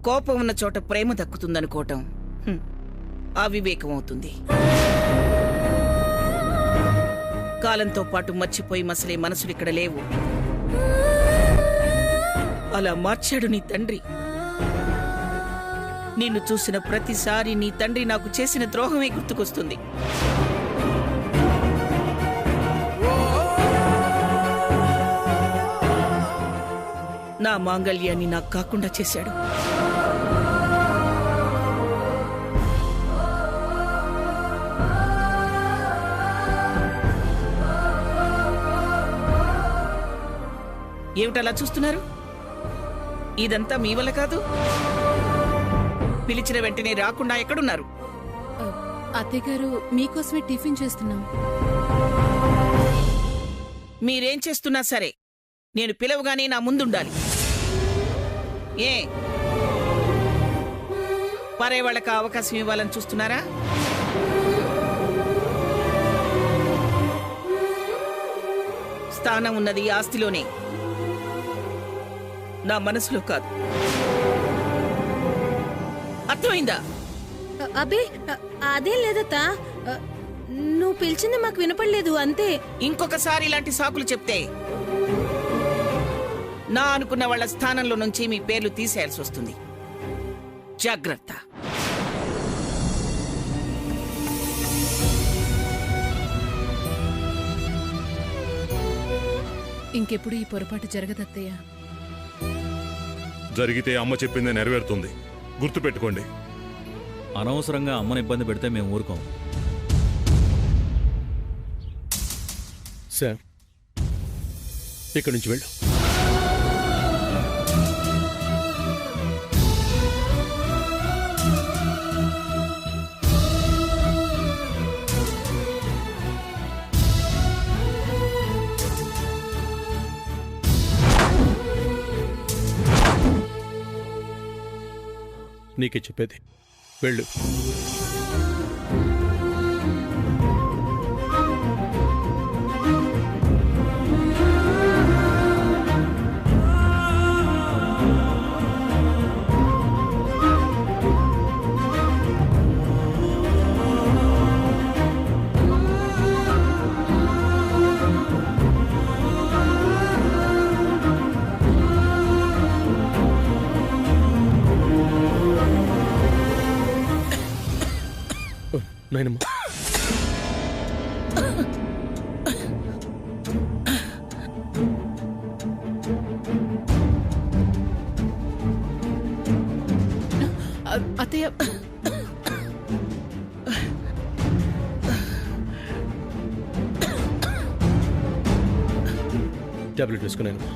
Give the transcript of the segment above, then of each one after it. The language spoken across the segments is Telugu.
కోపం ఉన్న చోట ప్రేమ దక్కుతుందనుకోవటం అవివేకం అవుతుంది. కాలంతో పాటు మర్చిపోయి మసలే మనసులిక్కడ లేవు. అలా మార్చాడు నీ తండ్రి. నిన్ను చూసిన ప్రతిసారి నీ తండ్రి నాకు చేసిన ద్రోహమే గుర్తుకొస్తుంది. నా మాంగళ్యాన్ని నాకు కాకుండా చేశాడు. ఏమిటలా చూస్తున్నారు? ఇదంతా మీ వల్ల కాదు. పిలిచిన వెంటనే రాకుండా ఎక్కడున్నారు? అత్తయ్య గారు, మీకోసమే టిఫిన్ చేస్తున్నాం. మీరేం చేస్తున్నా సరే నేను పిలవగానే నా ముందుండాలి. ఏ పరే వాళ్ళకి అవకాశం ఇవ్వాలని చూస్తున్నారా? స్థానం ఉన్నది ఆస్తిలోనే, నా మనసులో కాదు. అర్థమైందా? అబే అదేం లేదత్తా, నువ్వు పిలిచింది మాకు వినపడలేదు అంతే. ఇంకొకసారి ఇలాంటి సాకులు చెప్తే నా అనుకున్న వాళ్ళ స్థానంలో నుంచి మీ పేర్లు తీసేయాల్సి వస్తుంది. జాగ్రత్త. ఇంకెప్పుడు ఈ పొరపాటు జరగదత్తయ్య. జరిగితే అమ్మ చెప్పిందే నెరవేరుతుంది, గుర్తుపెట్టుకోండి. అనవసరంగా అమ్మని ఇబ్బంది పెడితే మేము ఊరుకోం. సార్, ఇక్కడి నుంచి వెళ్ళు. నీకే చెప్పేది, వెళ్ళు. నాయనమ్మ, అత్తయ్య, టాబ్లెట్ వేసుకున్నానమ్మా.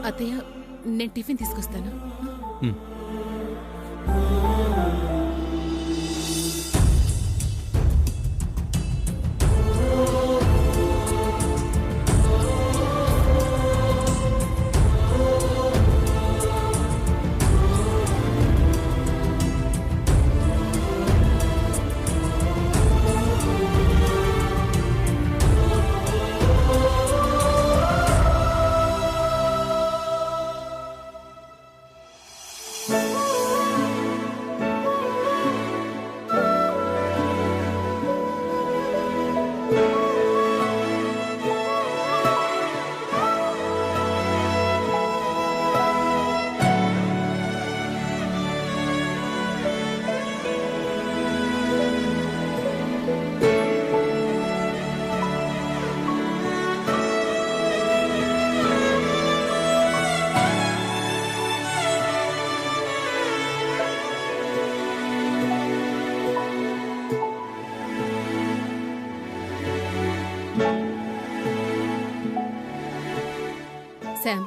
అత్తయ్య, నేను టిఫిన్ తీసుకొస్తాను. శామ్,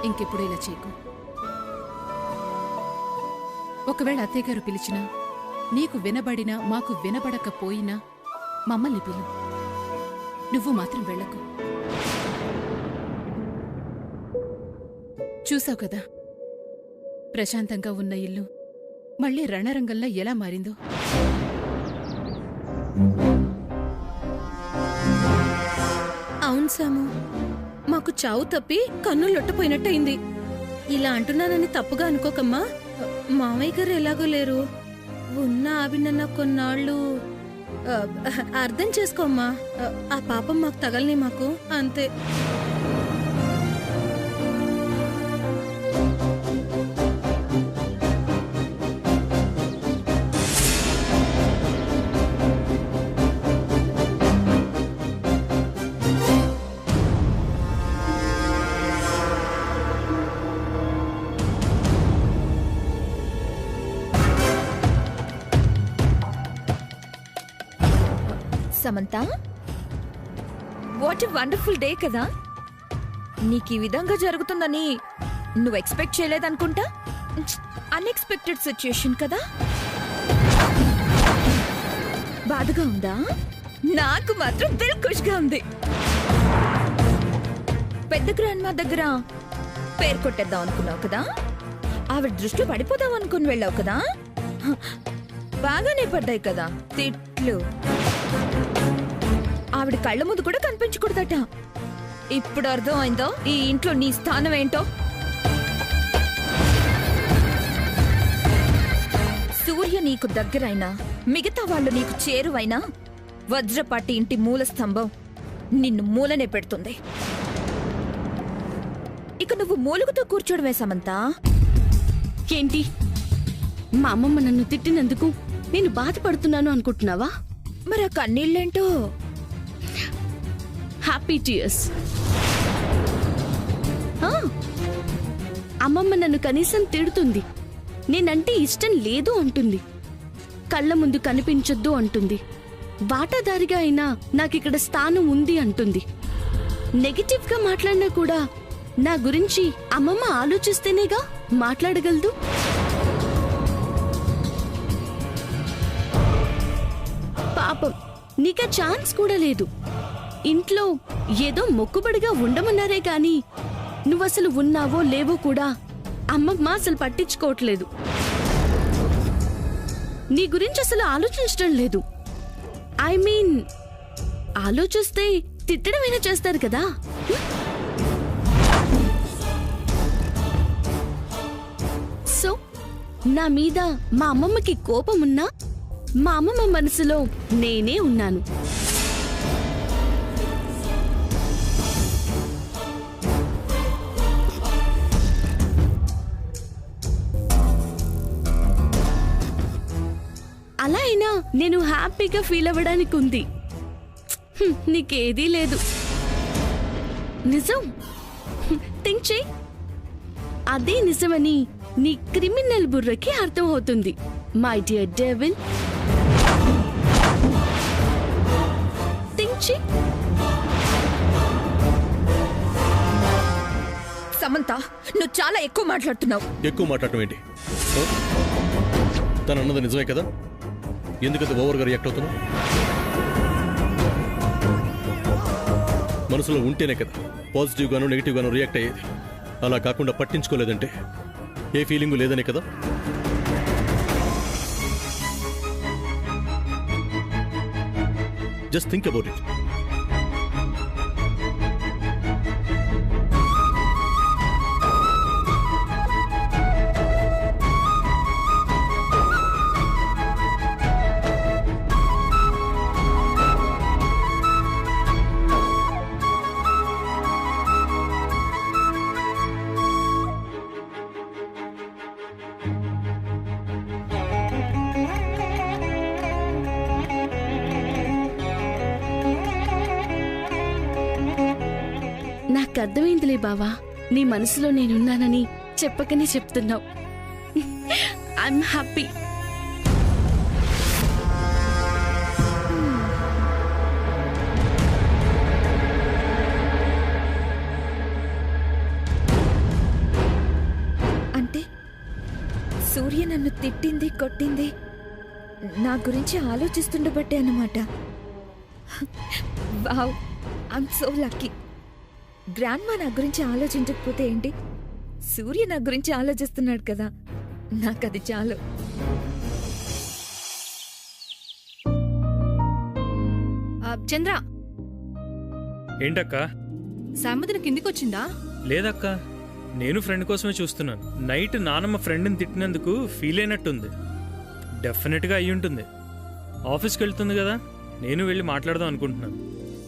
ఇంకెప్పుడు ఇలా చేయకు. ఒకవేళ అత్తయ్య గారు పిలిచినా, నీకు వినబడినా మాకు వినబడకపోయినా మమ్మల్ని పిలు. నువ్వు మాత్రం వెళ్ళకు. చూసావు కదా ప్రశాంతంగా ఉన్న ఇల్లు మళ్ళీ రణరంగంలా ఎలా మారిందో. అవును సాము, మాకు చావు తప్పి కన్ను లొట్టపోయినట్టయింది. ఇలా అంటున్నానని తప్పుగా అనుకోకమ్మా. మామయ్య గారు ఎలాగో లేరు. ఉన్న ఆవిడన్న కొన్నాళ్ళు అర్థం చేసుకోమ్మా. ఆ పాపం మాకు తగలని మాకు అంతే. Samantha, what a wonderful day కదా. నీకు ఈ విధంగా జరుగుతుందని నువ్వు ఎక్స్పెక్ట్ చేయలేదనుకుంటా. అన్ఎక్స్పెక్టెడ్ సిచ్యుయేషన్ కదా. బాధగా ఉందా? నాకు మాత్రం దిల్ ఖుష్గా ఉంది. పెద్ద గ్రాండ్మా దగ్గర పేరు కొట్టేద్దాం అనుకున్నావు కదా. ఆవిడ దృష్టిలో పడిపోదాం అనుకుని వెళ్ళావు కదా. బాగానే పడ్డాయి కదా తిట్లు. ఆవిడ కళ్ళ ముందు కూడా కనిపించకూడదట. ఇప్పుడు అర్థం అయిందో ఈ ఇంట్లో నీ స్థానం ఏంటో. సూర్య నీకు దగ్గరైనా, మిగతా వాళ్ళు నీకు చేరువైనా, వజ్రపాటి ఇంటి మూల స్తంభం నిన్ను మూలనే పెడుతుంది. ఇక నువ్వు మూలుగుతో కూర్చోడమే సమంత. ఏంటి, మా అమ్మమ్మ నన్ను తిట్టినందుకు నేను బాధపడుతున్నాను అనుకుంటున్నావా? మరి ఆ కన్నీళ్ళేంటో? Happy tears. అమ్మమ్మ నన్ను కనీసం తిడుతుంది. నేనంటే ఇష్టం లేదు అంటుంది. కళ్ళ ముందు కనిపించొద్దు అంటుంది. వాటాదారిగా అయినా నాకిక్కడ స్థానం ఉంది అంటుంది. నెగటివ్ గా మాట్లాడినా కూడా నా గురించి అమ్మమ్మ ఆలోచిస్తేనేగా మాట్లాడగలదు. పాపం నీకా ఛాన్స్ కూడా లేదు. ఇంట్లో ఏదో మొక్కుబడిగా ఉండమన్నారే కాని నువ్వసలు ఉన్నావో లేవో కూడా అమ్మమ్మ అసలు పట్టించుకోవట్లేదు. నీ గురించి అసలు ఆలోచించడం లేదు. ఐ మీన్, ఆలోచిస్తే తిట్టడమైనా చేస్తారు కదా. సో నా మీద మా అమ్మమ్మకి కోపమున్నా మా అమ్మమ్మ మనసులో నేనే ఉన్నాను. అలా అయినా నేను హ్యాపీగా ఫీల్ అవ్వడానికి ఉంది. నీకేదీ లేదు. నిజం. థింక్ చెయ్. అదే నిజమని నీ క్రిమినల్ బుర్రకి అర్థం అవుతుంది. మై డియర్ డెవిల్, థింక్ చెయ్. సమంత, నువ్వు చాలా ఎక్కువ మాట్లాడుతున్నావు. ఎక్కువ మాట్లాడటం ఏంటి? తను అన్నది నిజమే కదా. ఎందుకంత ఓవర్గా రియాక్ట్ అవుతున్నావు? మనసులో ఉంటేనే కదా పాజిటివ్ గాను నెగిటివ్ గాను రియాక్ట్ అయ్యేది. అలా కాకుండా పట్టించుకోలేదంటే ఏ ఫీలింగు లేదనే కదా. Just think about it. నాకు అర్థమైందిలే బావా, నీ మనసులో నేనున్నానని చెప్పకనే చెప్తున్నావు. I'm happy. అంటే సూర్య నన్ను తిట్టింది, కొట్టింది నా గురించి ఆలోచిస్తుండబట్టే అన్నమాట. Wow, I'm so lucky. Grandma నా గురించి ఆలోచించకపోతే ఏంటి, సూర్య నా గురించి ఆలోచిస్తున్నాడు కదా, నాకది చాలు. చంద్ర, ఏంటక్క? సామదిన కిందికొచ్చిందా? లేదక్క, నేను ఫ్రెండ్ కోసమే చూస్తున్నాను. నైట్ నానమ్మ ఫ్రెండ్ని తిట్టినందుకు ఫీల్ అయినట్టుంది. డెఫినెట్గా అయ్యి ఉంటుంది. ఆఫీస్కి వెళ్తుంది కదా, నేను వెళ్ళి మాట్లాడదాం అనుకుంటున్నాను.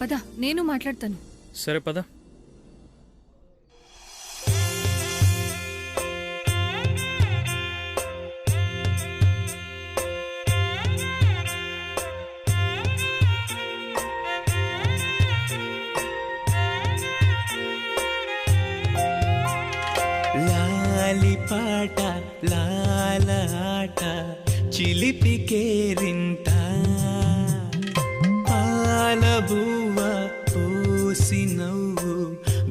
పద, నేను మాట్లాడతాను. సరే పద. లాలిపాట లాలాట చిలిపి కేరింత పాలబువ్వ పోసి నవ్వు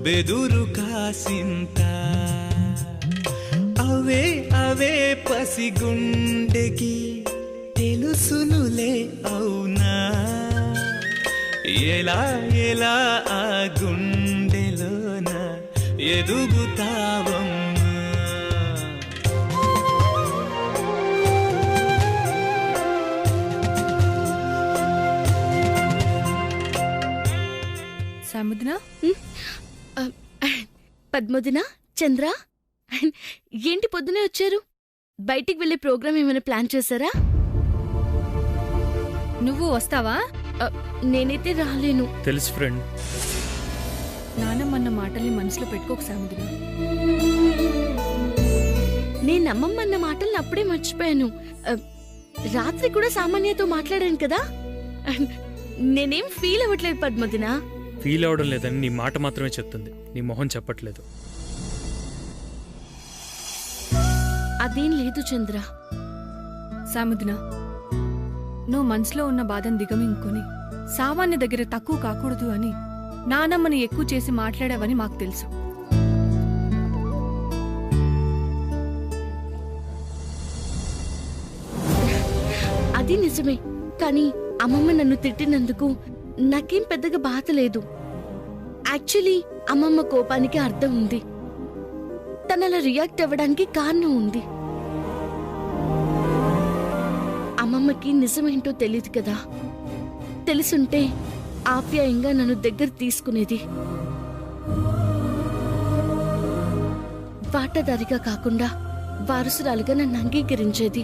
బెదురు కాసింత అవే అవే పసిగుండెకి తెలుసునులే అవునా ఎలా ఎలా ఆ గుండెలోన ఎదుగుతావమ్మా. సాముద్న, పద్మదిన, చంద్ర, ఏంటి పొద్దునే వచ్చారు? బయటికి వెళ్ళే ప్రోగ్రామ్ ఏమైనా ప్లాన్ చేశారా? నువ్వు వస్తావా? నేనైతే రాలేను. తెలుసు ఫ్రెండ్. నానమ్మన్న మాటల్ని మనసులో పెట్టుకోక సాముద్న. నేను అమ్మమ్మన్న మాటల్ని అప్పుడే మర్చిపోయాను. రాత్రి కూడా సామాన్యతో మాట్లాడాను కదా. నేనేం ఫీల్ అవ్వట్లేదు పద్మదిన. ఫీల్ అవడం లేదని నీ మాట మాత్రమే చెప్తుంది, నీ మొహం చెప్పట్లేదు. అదేం లేదు చంద్ర. సాముద్న, నువ్వు మనసులో ఉన్న బాధను దిగమింగుకొని సామాన్య దగ్గర తక్కువ కాకూడదు అని నానమ్మని ఎక్కువ చేసి మాట్లాడావని మాకు తెలుసు. అది నిజమే, కానీ అమ్మమ్మ నన్ను తిట్టినందుకు నాకేం పెద్దగా బాధ లేదు. యాక్చువల్లీ అమ్మమ్మ కోపానికి అర్థం ఉంది. తనలా రియాక్ట్ అవ్వడానికి కారణం ఉంది. అమ్మమ్మకి నిజమేంటో తెలియదు కదా. తెలుసుంటే ఆప్యాయంగా నన్ను దగ్గర తీసుకునేది. వాటాదారిగా కాకుండా వారసురాలుగా నన్ను అంగీకరించేది.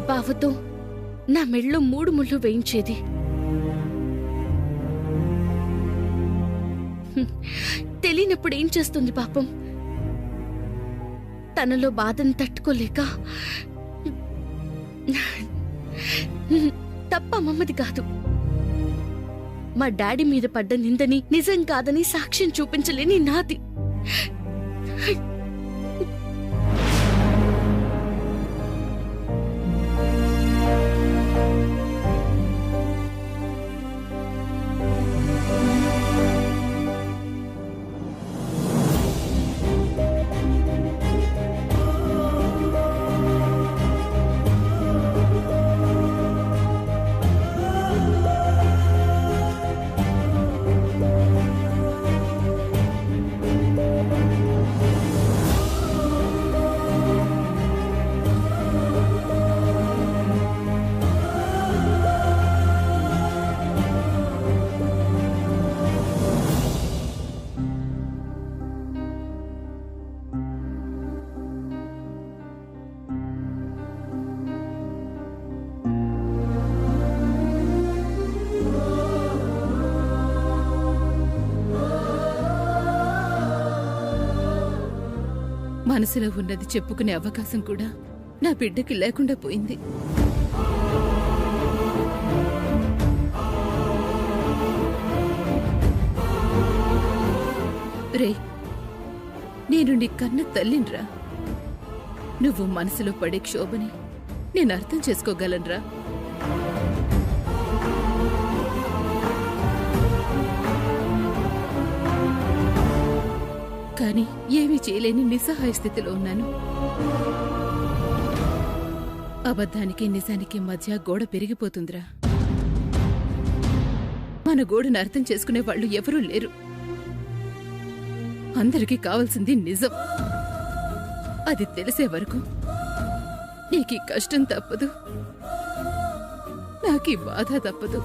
బావతో నా మెళ్ళో 3 ముళ్ళు వేయించేది. తెలియనప్పుడు ఏం చేస్తుంది పాపం. తనలో బాధను తట్టుకోలేక తప్ప అమ్మమ్మది కాదు, మా డాడీ మీద పడ్డ నిందని నిజం కాదని సాక్ష్యం చూపించలేని నాది. మనసులో ఉన్నది చెప్పుకునే అవకాశం కూడా నా బిడ్డకి లేకుండా పోయింది. రే, నేను నీ కన్న తల్లినిరా. నువ్వు మనసులో పడే క్షోభని నేను అర్థం చేసుకోగలనురా. కానీ ఏమీ చేయలేని నిస్సహాయ స్థితిలో ఉన్నాను. అబద్ధానికి నిజానికి మధ్య గోడ పెరిగిపోతుందిరా. మన గోడను అర్థం చేసుకునే వాళ్ళు ఎవరూ లేరు. అందరికీ కావాల్సింది నిజం. అది తెలిసే వరకు నీకీ కష్టం తప్పదు, నాకీ బాధ తప్పదు.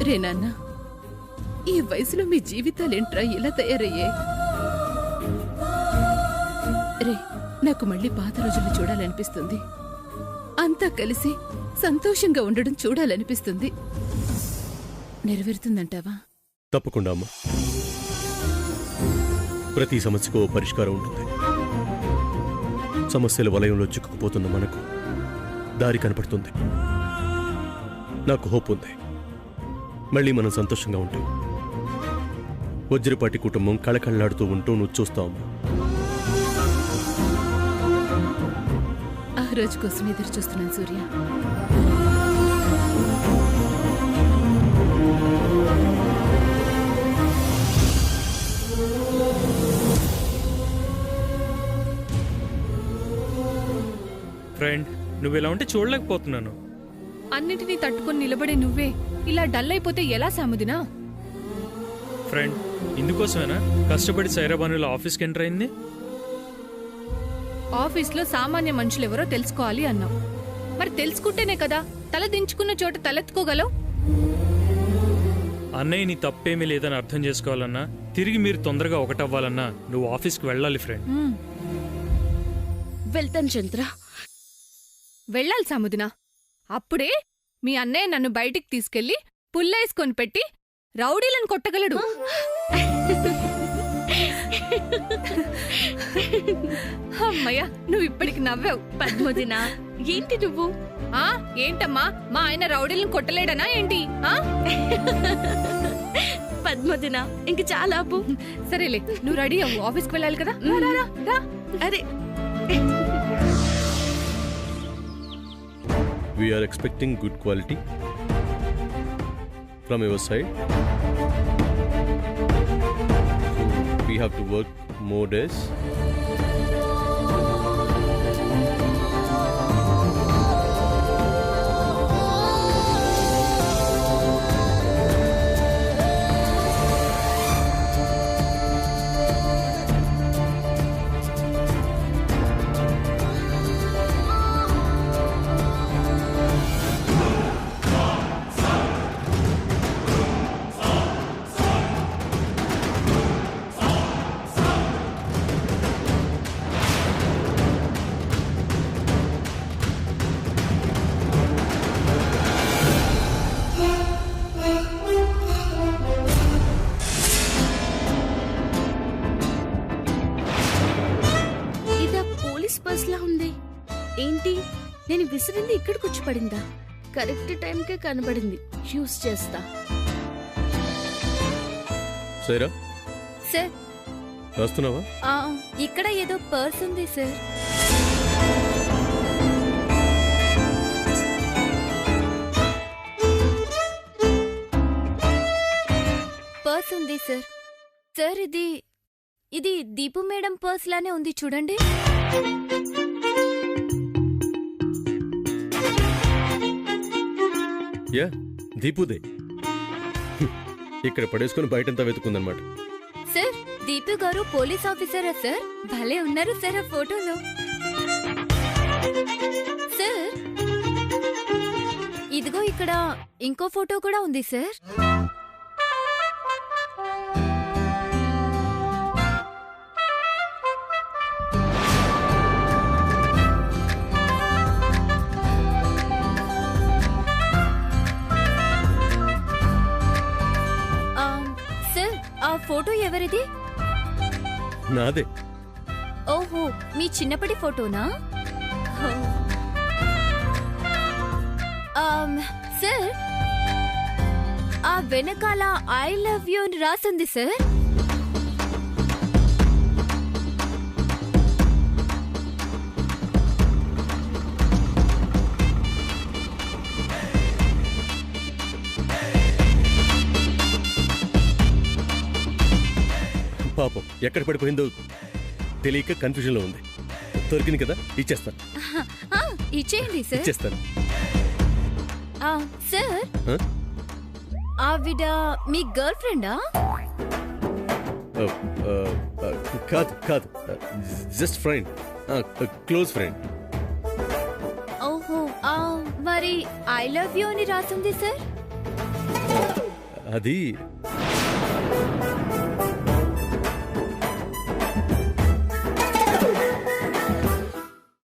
రే నాన్న, ఈ వయసులో మీ జీవితాలేంట్రా ఇలా తయారయ్యే? రే, నాకు మళ్ళీ పాత రోజులు చూడాలనిపిస్తుంది. అంతా కలిసి సంతోషంగా ఉండడం చూడాలనిపిస్తుంది. నెరవేరుతుందంటావా? తప్పకుండా అమ్మా. ప్రతి సమస్యకు ఓ పరిష్కారం ఉంటుంది. సమస్యల వలయంలో చిక్కుకుపోతున్న మనకు దారి కనపడుతుంది. నాకు హోప్ ఉంది. మళ్ళీ మనం సంతోషంగా ఉంటాం. వజ్రపాటి కుటుంబం కళకళలాడుతూ ఉంటూ నువ్వు చూస్తావు. ఆ రోజు కోసం ఎదురు చూస్తున్నాను సూర్య. ఫ్రెండ్, నువ్వు ఇలా ఉంటే చూడలేకపోతున్నాను. అన్నిటినీ తట్టుకొని నిలబడే నువ్వే ఇలా డల్ అయిపోతే ఎలా సాముదినా? ఫ్రెండ్, ఇందుకోసమేనా కష్టపడి సైరాబానుల ఆఫీస్కి ఎంటర్ అయింది? ఆఫీస్లో సామాన్య మనుషులెవరో తెలుసుకోవాలి అన్నావు. మరి తెలుసుకుంటేనే కదా తల దించుకున్న చోట తలెత్తుకోగలవు. అన్నయ్య నీ తప్పేమీ లేదని అర్థం చేసుకోవాలన్నా, తిరిగి మీరు తొందరగా ఒకటవ్వాలన్నా నువ్వు ఆఫీస్కి వెళ్ళాలి ఫ్రెండ్. వెళ్తాను చంద్ర. వెళ్ళాలి సాముదినా. అప్పుడే మీ అన్నయ్య నన్ను బయటికి తీసుకెళ్లి పుల్లేసుకొని పెట్టి రౌడీలను కొట్టగలడు. అమ్మయ్య, నువ్వు ఇప్పటికి నవ్వావు. పద్మదినా, ఏంటి నువ్వు? ఏంటమ్మా, మా ఆయన రౌడీలను కొట్టలేడనా ఏంటి? పద్మదినా, ఇంక చాలా ఆపు. సరేలే, నువ్వు రెడీ అవ్వు, ఆఫీస్కి వెళ్ళాలి కదా. రా, రా, రా. అరే, We are expecting good quality from your side. So we have to work more days. ఏంటి, నేను విసిరింది ఇక్కడికి వచ్చి పడిందా? కరెక్ట్ టైంకే కనబడింది. యూస్ చేస్తా. సైరా, సార్. వస్తున్నావా? ఇక్కడ ఏదో పర్స్ ఉంది సార్. పర్స్ ఉంది సార్. సార్, ఇది దీపు మేడం పర్స్ లానే ఉంది చూడండి. యా, దీపుదే. ఇక్కడ పడేసుకుని బయటంతా వెతుకుందనమాట. సార్, దీపు గారు పోలీస్ ఆఫీసరా సార్? భలే ఉన్నారు సార్ ఆ ఫోటోలో. సార్, ఇదిగో ఇక్కడ ఇంకో ఫోటో కూడా ఉంది సార్. ఆ ఫోటో ఎవరిది? నాదే. ఓహో, మీ చిన్నప్పటి ఫోటోనా? సార్, ఆ వెనకాల ఐ లవ్ యూ అని రాసింది సార్. పాపం ఎక్కడ పడిపోయిందో తెలియక కన్ఫ్యూజన్లో ఉంది. దొరికింది కదా, ఇచ్చేస్తాను. ఇచ్చేయండి సార్. ఇచ్చేస్తాను. Sir Huh? ఆవిడ మీ గర్ల్ ఫ్రెండా? కాదు కాదు, జస్ట్ ఫ్రెండ్, క్లోజ్ ఫ్రెండ్. ఓహో, మరి ఐ లవ్ యూ అని రాసింది సార్. అది